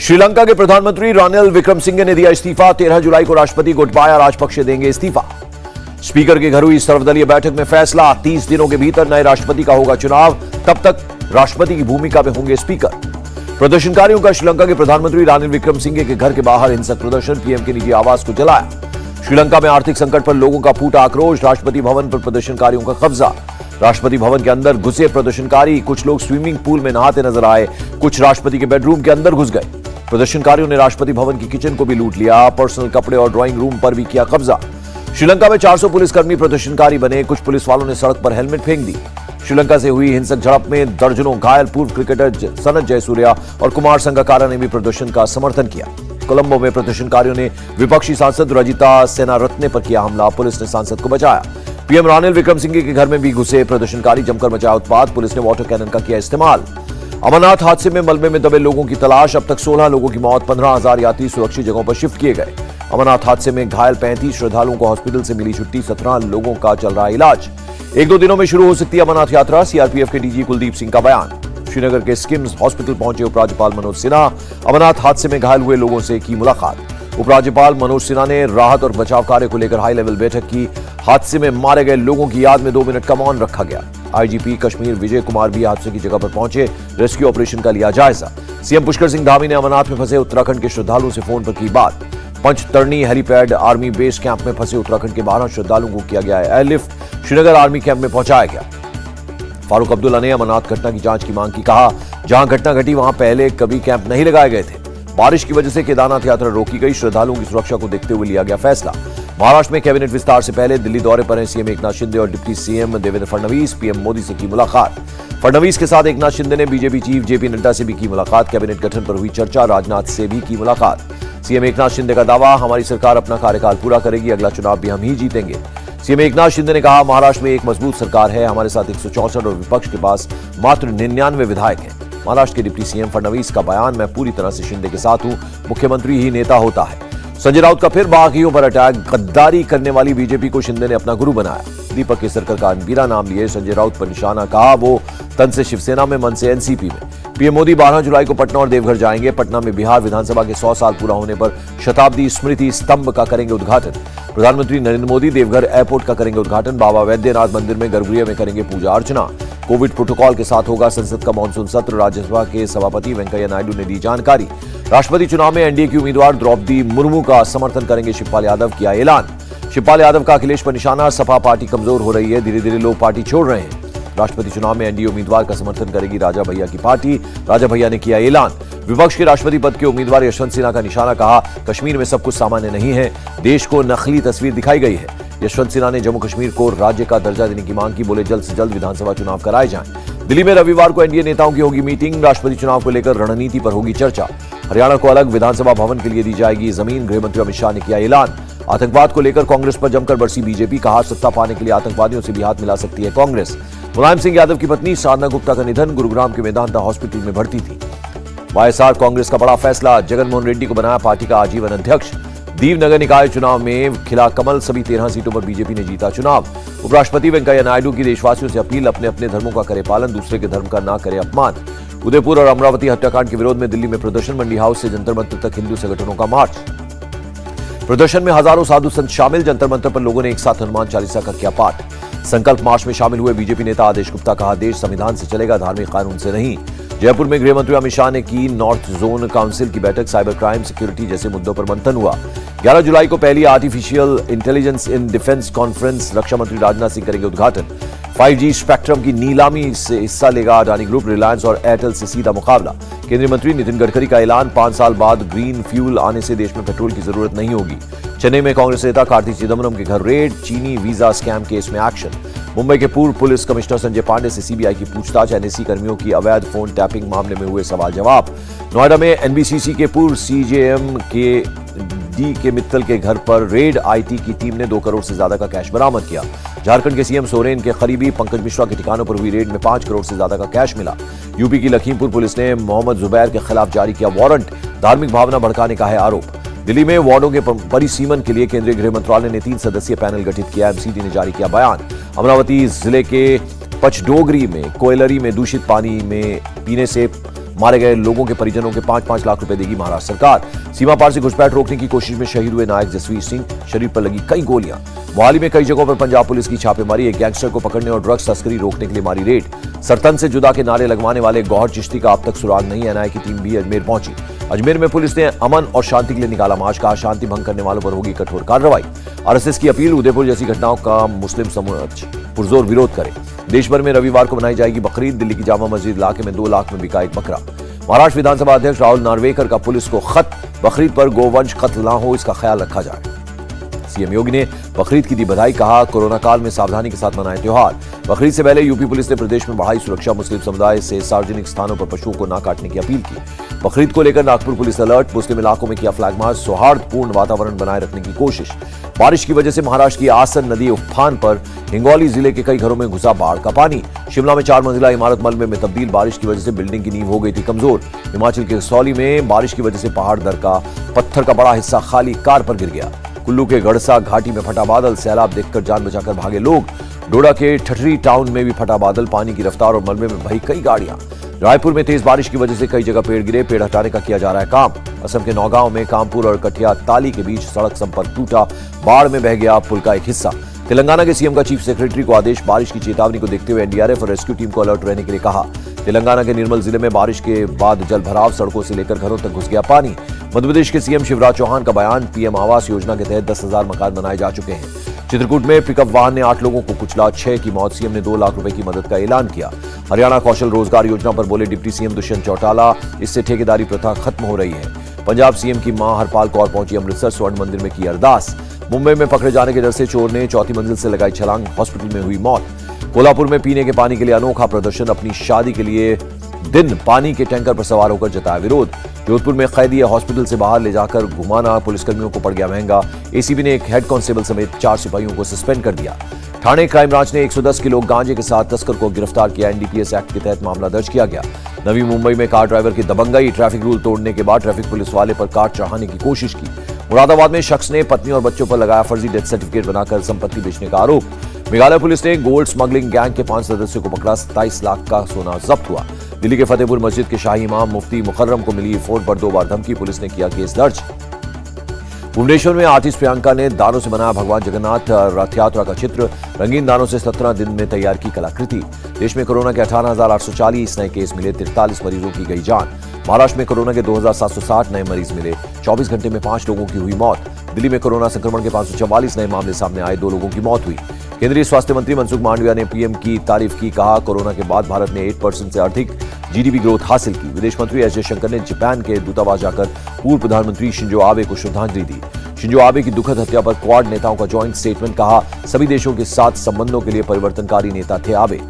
श्रीलंका के प्रधानमंत्री रानिल विक्रमसिंघे ने दिया इस्तीफा। 13 जुलाई को राष्ट्रपति गोटबाया राजपक्षे देंगे इस्तीफा। स्पीकर की घर हुई सर्वदलीय बैठक में फैसला, 30 दिनों के भीतर नए राष्ट्रपति का होगा चुनाव, तब तक राष्ट्रपति की भूमिका में होंगे स्पीकर। प्रदर्शनकारियों का श्रीलंका के प्रधानमंत्री रानिल विक्रमसिंघे के घर के बाहर हिंसक प्रदर्शन, पीएम के निजी आवास को जलाया। श्रीलंका में आर्थिक संकट पर लोगों का फूटा आक्रोश, राष्ट्रपति भवन पर प्रदर्शनकारियों का कब्जा। राष्ट्रपति भवन के अंदर घुसे प्रदर्शनकारी, कुछ लोग स्विमिंग पूल में नहाते नजर आए, कुछ राष्ट्रपति के बेडरूम के अंदर घुस गए। प्रदर्शनकारियों ने राष्ट्रपति भवन की किचन को भी लूट लिया, पर्सनल कपड़े और ड्राइंग रूम पर भी किया कब्जा। श्रीलंका में 400 पुलिसकर्मी प्रदर्शनकारी बने, कुछ पुलिस वालों ने सड़क पर हेलमेट फेंक दी। श्रीलंका से हुई हिंसक झड़प में दर्जनों घायल, पूर्व क्रिकेटर सनत जयसूर्या और कुमार संगकारा ने भी प्रदर्शन का समर्थन किया। कोलंबो में प्रदर्शनकारियों ने विपक्षी सांसद रजिता सेनारत्ने पर किया हमला, पुलिस ने सांसद को बचाया। पीएम रानिल विक्रमसिंघे के घर में भी घुसे प्रदर्शनकारी, जमकर मचाया उत्पात, पुलिस ने वाटर कैनन का किया इस्तेमाल। अमरनाथ हादसे में मलबे में दबे लोगों की तलाश, अब तक 16 लोगों की मौत, 15,000 यात्री सुरक्षित जगहों पर शिफ्ट किए गए। अमरनाथ हादसे में घायल 35 श्रद्धालुओं को हॉस्पिटल से मिली छुट्टी, 17 लोगों का चल रहा इलाज। 1-2 दिनों में शुरू हो सकती है अमरनाथ यात्रा, सीआरपीएफ के डीजी कुलदीप सिंह का बयान। श्रीनगर के स्किम्स हॉस्पिटल पहुंचे उपराज्यपाल मनोज सिन्हा, अमरनाथ हादसे में घायल हुए लोगों से की मुलाकात। उपराज्यपाल मनोज सिन्हा ने राहत और बचाव कार्य को लेकर हाई लेवल बैठक की। हादसे में मारे गए लोगों की याद में 2 मिनट का मौन रखा गया। आईजीपी कश्मीर विजय कुमार भी हादसे की जगह पर पहुंचे, रेस्क्यू ऑपरेशन का लिया जायजा। सीएम पुष्कर सिंह धामी ने अमरनाथ में फंसे उत्तराखंड के श्रद्धालुओं से फोन पर की बात। Panchtarni helipad army base camp में फंसे उत्तराखंड के 12 श्रद्धालुओं को किया गया एयरलिफ्ट, श्रीनगर आर्मी कैंप में पहुंचाया गया। फारूक अब्दुल्ला ने अमरनाथ घटना की जांच की मांग की, कहा जहां घटना घटी वहां पहले कभी कैंप नहीं लगाए गए थे। बारिश की वजह से केदारनाथ यात्रा रोकी गई, श्रद्धालुओं की सुरक्षा को देखते हुए लिया गया फैसला। महाराष्ट्र में कैबिनेट विस्तार से पहले दिल्ली दौरे पर हैं सीएम एकनाथ शिंदे और deputy CM Devendra Fadnavis. PM Modi से की मुलाकात। फडणवीस के साथ एकनाथ शिंदे ने बीजेपी चीफ जेपी नड्डा से भी की मुलाकात। कैबिनेट गठन पर हुई चर्चा, राजनाथ से भी की मुलाकात। सीएम एकनाथ शिंदे का दावा, हमारी सरकार अपना कार्यकाल पूरा करेगी, अगला चुनाव भी हम ही जीतेंगे। सीएम एकनाथ शिंदे ने कहा, महाराष्ट्र में एक मजबूत सरकार है, हमारे साथ 164 और विपक्ष के पास मात्र 99 विधायक हैं। महाराष्ट्र के डिप्टी सीएम फडणवीस का बयान, मैं पूरी तरह से शिंदे के साथ हूं, मुख्यमंत्री ही नेता होता है। संजय राउत का फिर बागियों पर अटैक, गद्दारी करने वाली बीजेपी को शिंदे ने अपना गुरु बनाया। दीपक केसरकर का अनबीरा नाम लिए संजय राउत पर निशाना, कहा वो तन से शिवसेना में मन से एनसीपी में। पीएम मोदी 12 जुलाई को पटना और देवघर जाएंगे। पटना में बिहार विधानसभा के 100 साल पूरा होने पर शताब्दी स्मृति स्तंभ का करेंगे उद्घाटन। प्रधानमंत्री नरेंद्र मोदी देवघर एयरपोर्ट का करेंगे उद्घाटन। बाबा वैद्यनाथ मंदिर में गर्भगृह में करेंगे पूजा अर्चना। कोविड प्रोटोकॉल के साथ होगा संसद का मानसून सत्र, राज्यसभा के सभापति वेंकैया नायडू ने दी जानकारी। राष्ट्रपति चुनाव में एनडीए की उम्मीदवार द्रौपदी मुर्मू का समर्थन करेंगे शिवपाल यादव, किया ऐलान। शिवपाल यादव का अखिलेश पर निशाना, सपा पार्टी कमजोर हो रही है, धीरे धीरे लोग पार्टी छोड़ रहे हैं। राष्ट्रपति चुनाव में एनडीए उम्मीदवार का समर्थन करेगी राजा भैया की पार्टी, राजा भैया ने किया ऐलान। विपक्ष के राष्ट्रपति पद के उम्मीदवार यशवंत सिन्हा का निशाना, कहा कश्मीर में सब कुछ सामान्य नहीं है, देश को नकली तस्वीर दिखाई गई है। यशवंत सिन्हा ने जम्मू कश्मीर को राज्य का दर्जा देने की मांग की, बोले जल्द से जल्द विधानसभा चुनाव कराए जाएं। दिल्ली में रविवार को एनडीए नेताओं की होगी मीटिंग, राष्ट्रपति चुनाव को लेकर रणनीति पर होगी चर्चा। हरियाणा को अलग विधानसभा भवन के लिए दी जाएगी जमीन, गृहमंत्री अमित शाह ने किया ऐलान। आतंकवाद को लेकर कांग्रेस पर जमकर बरसी बीजेपी, कहा सत्ता पाने के लिए आतंकवादियों से भी हाथ मिला सकती है कांग्रेस। मुलायम सिंह यादव की पत्नी साधना गुप्ता का निधन, गुरुग्राम के मेदांता हॉस्पिटल में भर्ती थी। वाईएसआर कांग्रेस का बड़ा फैसला, जगनमोहन रेड्डी को बनाया पार्टी का आजीवन अध्यक्ष। दीव नगर निकाय चुनाव में खिला कमल, सभी 13 सीटों पर बीजेपी ने जीता चुनाव। उपराष्ट्रपति वेंकैया नायडू की देशवासियों से अपील, अपने अपने धर्मों का करे पालन, दूसरे के धर्म का ना करे अपमान। उदयपुर और अमरावती हत्याकांड के विरोध में दिल्ली में प्रदर्शन, मंडी हाउस से जंतर मंतर तक हिंदू संगठनों का मार्च। प्रदर्शन में हजारों साधु संत शामिल, जंतर मंतर पर लोगों ने एक साथ हनुमान चालीसा का किया पाठ। संकल्प मार्च में शामिल हुए बीजेपी नेता आदेश गुप्ता, कहा देश संविधान से चलेगा, धार्मिक कानून से नहीं। जयपुर में गृहमंत्री अमित शाह ने की नॉर्थ जोन काउंसिल की बैठक, साइबर क्राइम, सिक्योरिटी जैसे मुद्दों पर मंथन हुआ। 11 जुलाई को पहली artificial intelligence in defence conference, रक्षा मंत्री राजनाथ सिंह करेंगे उद्घाटन। 5G स्पेक्ट्रम की नीलामी से हिस्सा लेगा अडानी ग्रुप, रिलायंस और एयरटेल से सीधा मुकाबला। केंद्रीय मंत्री नितिन गडकरी का ऐलान, 5 साल बाद ग्रीन फ्यूल आने से देश में पेट्रोल की जरूरत नहीं होगी। चेन्नई में कांग्रेस नेता कार्ति चिदम्बरम के घर रेड, चीनी वीजा स्कैम केस में एक्शन। मुंबई के पूर्व पुलिस कमिश्नर संजय पांडे से सीबीआई की पूछताछ, एनएससी कर्मियों की अवैध फोन टैपिंग मामले में हुए सवाल जवाब। नोएडा में एनबीसीसी के पूर्व सीजेएम के डी के मित्तल के घर पर रेड, आईटी की टीम ने 2 करोड़ से ज्यादा का कैश बरामद किया। झारखंड के सीएम सोरेन के करीबी पंकज मिश्रा के ठिकानों पर हुई रेड में 5 करोड़ से ज्यादा का कैश मिला। यूपी की लखीमपुर पुलिस ने मोहम्मद जुबैर के खिलाफ जारी किया वारंट, धार्मिक भावना भड़काने का है आरोप। दिल्ली में वार्डों के परिसीमन के लिए केंद्रीय गृह मंत्रालय ने 3 सदस्यीय पैनल गठित किया, एमसीडी ने जारी किया बयान। अमरावती जिले के पचडोगरी में कोयलरी में दूषित पानी में पीने से मारे गए लोगों के परिजनों के 5-5 लाख रुपए देगी महाराष्ट्र सरकार। सीमा पार से घुसपैठ रोकने की कोशिश में शहीद हुए नायक जसवीर सिंह, शरीर पर लगी कई गोलियां। मोहाली में कई जगहों पर पंजाब पुलिस की छापेमारी, एक गैंगस्टर को पकड़ने और ड्रग्स तस्करी रोकने के लिए मारी रेड। सरतन से जुदा के नारे लगवाने वाले गौहर चिश्ती का अब तक सुराग नहीं। एनआईए की टीम भी अजमेर पहुंची। अजमेर में पुलिस ने अमन और शांति के लिए निकाला मार्च, कहा शांति भंग करने वालों पर होगी कठोर कार्रवाई। आरएसएस की अपील, उदयपुर जैसी घटनाओं का मुस्लिम समाज पुरजोर विरोध करे। देश भर में रविवार को मनाई जाएगी बकरीद, दिल्ली की जामा मस्जिद इलाके में 2 लाख में बिका एक बकरा। महाराष्ट्र विधानसभा अध्यक्ष राहुल नार्वेकर का पुलिस को खत, बकरीद पर गोवंश कत्ल न हो इसका ख्याल रखा जाए। सीएम योगी ने बकरीद की दी बधाई, कहा कोरोना काल में सावधानी के साथ मनाएं त्योहार। बकरीद से पहले यूपी पुलिस ने प्रदेश में बढ़ाई सुरक्षा, मुस्लिम समुदाय से सार्वजनिक स्थानों पर पशुओं को न काटने की अपील की। बकरीद को लेकर नागपुर पुलिस अलर्ट, मुस्लिम इलाकों में किया फ्लैग मार्च, सौहार्दपूर्ण वातावरण बनाए रखने की कोशिश। बारिश की वजह से महाराष्ट्र की आसन नदी उफान पर, हिंगोली जिले के कई घरों में घुसा बाढ़ का पानी। शिमला में 4 मंजिला इमारत मलबे में तब्दील, बारिश की वजह से बिल्डिंग की नींव हो गई थी कमजोर। हिमाचल के कसौली में बारिश की वजह से पहाड़ दर का पत्थर का बड़ा हिस्सा खाली कार पर गिर गया। कुल्लू के गड़सा घाटी में फटा बादल, सैलाब देखकर जान बचाकर भागे लोग। डोडा के ठठरी टाउन में भी फटा बादल, पानी की रफ्तार और मलबे में भई कई गाड़ियां। रायपुर में तेज बारिश की वजह से कई जगह पेड़ गिरे, पेड़ हटाने का किया जा रहा है काम। असम के नौगांव में कामपुर और कठिया ताली के बीच सड़क संपर्क टूटा, बाढ़ में बह गया पुल का एक हिस्सा। तेलंगाना के सीएम का चीफ सेक्रेटरी को आदेश, बारिश की चेतावनी को देखते हुए एनडीआरएफ और रेस्क्यू टीम को अलर्ट रहने के लिए कहा। तेलंगाना के निर्मल जिले में बारिश के बाद जल भराव, सड़कों से लेकर घरों तक घुस गया पानी। मध्य प्रदेश के सीएम शिवराज चौहान का बयान, पीएम आवास योजना के तहत 10,000 मकान बनाए जा चुके हैं। चित्रकूट में पिकअप वाहन ने 8 लोगों को कुचला, 6 की मौत, सीएम ने 2 लाख रुपए की मदद का ऐलान किया। हरियाणा कौशल रोजगार योजना पर बोले डिप्टी सीएम दुष्यंत चौटाला, इससे ठेकेदारी प्रथा खत्म हो रही है। पंजाब सीएम की मां हरपाल कौर पहुंची अमृतसर, स्वर्ण मंदिर में की अरदास। मुंबई में पकड़े जाने के डर से चोर ने 4थी मंजिल से लगाई छलांग, हॉस्पिटल में हुई मौत। कोल्हापुर में पीने के पानी के लिए अनोखा प्रदर्शन, अपनी शादी के लिए दिन पानी के टैंकर पर सवार होकर जताया विरोध। जोधपुर में कैदी हॉस्पिटल से बाहर ले जाकर घुमाना पुलिसकर्मियों को पड़ गया महंगा, एसीबी ने एक हेड कांस्टेबल समेत 4 सिपाहियों को सस्पेंड कर दिया। ठाणे क्राइम ब्रांच ने 110 किलो गांजे के साथ तस्कर को गिरफ्तार किया, एनडीपीएस एक्ट के तहत मामला दर्ज किया गया। नवी मुंबई में कार ड्राइवर की दबंगई, ट्रैफिक रूल तोड़ने के बाद ट्रैफिक पुलिस वाले पर कार चढ़ाने की कोशिश की। मुरादाबाद में शख्स ने पत्नी और बच्चों पर लगाया फर्जी डेथ सर्टिफिकेट बनाकर संपत्ति बेचने का आरोप। मेघालय पुलिस ने गोल्ड स्मगलिंग गैंग के 5 सदस्यों को पकड़ा, 27 लाख का सोना जब्त हुआ। दिल्ली के फतेहपुर मस्जिद के शाही इमाम मुफ्ती मुकर्रम को मिली फोन पर 2 बार धमकी, पुलिस ने किया केस दर्ज। भुवनेश्वर में आर्टिस्ट प्रियंका ने दानों से बनाया भगवान जगन्नाथ रथ यात्रा का चित्र, रंगीन दानों से 17 दिन में तैयार की कलाकृति। देश में कोरोना के 18,840 नए केस मिले, 43 मरीजों की गई जान। महाराष्ट्र में कोरोना के 2,760 नए मरीज मिले, 24 घंटे में 5 लोगों की हुई मौत। दिल्ली में कोरोना संक्रमण के 544 नए मामले सामने आए, 2 लोगों की मौत हुई। केंद्रीय स्वास्थ्य मंत्री मनसुख मांडविया ने पीएम की तारीफ की, कहा कोरोना के बाद भारत ने 8% से अधिक जीडीपी ग्रोथ हासिल की। विदेश मंत्री एस जयशंकर ने जापान के दूतावास जाकर पूर्व प्रधानमंत्री शिंजो आबे को श्रद्धांजलि दी। शिंजो आबे की दुखद हत्या पर क्वाड नेताओं का ज्वाइंट स्टेटमेंट, कहा सभी देशों के साथ संबंधों के लिए परिवर्तनकारी नेता थे आबे।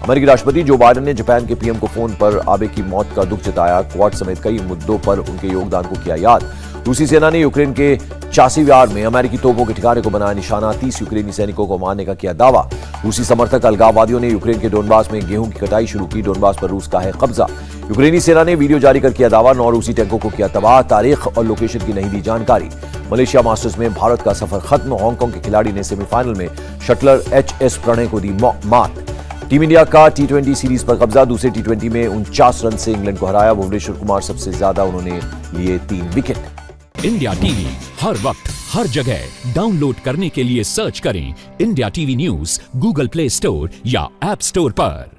अमेरिकी राष्ट्रपति जो बाइडेन ने जापान के पीएम को फोन पर आबे की मौत का दुख जताया, क्वाड समेत कई मुद्दों पर उनके योगदान को किया याद। रूसी सेना ने यूक्रेन के चासिव्यार में अमेरिकी तोपों के ठिकाने को बनाया निशाना, 30 यूक्रेनी सैनिकों को मारने का किया दावा। रूसी समर्थक अलगाववादियों ने यूक्रेन के डोनबास में गेहूं की कटाई शुरू की, डोनबास पर रूस का है कब्जा। यूक्रेनी सेना ने वीडियो जारी कर किया दावा, 9 रूसी टैंकों को किया तबाह, तारीख और लोकेशन की नहीं दी जानकारी। मलेशिया मास्टर्स में भारत का सफर खत्म, हांगकांग के खिलाड़ी ने सेमीफाइनल में शटलर एचएस प्रणय को दी मात। टीम इंडिया का टी20 सीरीज पर कब्जा, दूसरे टी20 में 49 रन से इंग्लैंड को हराया। भुवनेश्वर कुमार सबसे ज्यादा, उन्होंने लिए 3 विकेट। इंडिया टीवी हर वक्त हर जगह डाउनलोड करने के लिए सर्च करें India TV news Google play store या ऐप स्टोर पर।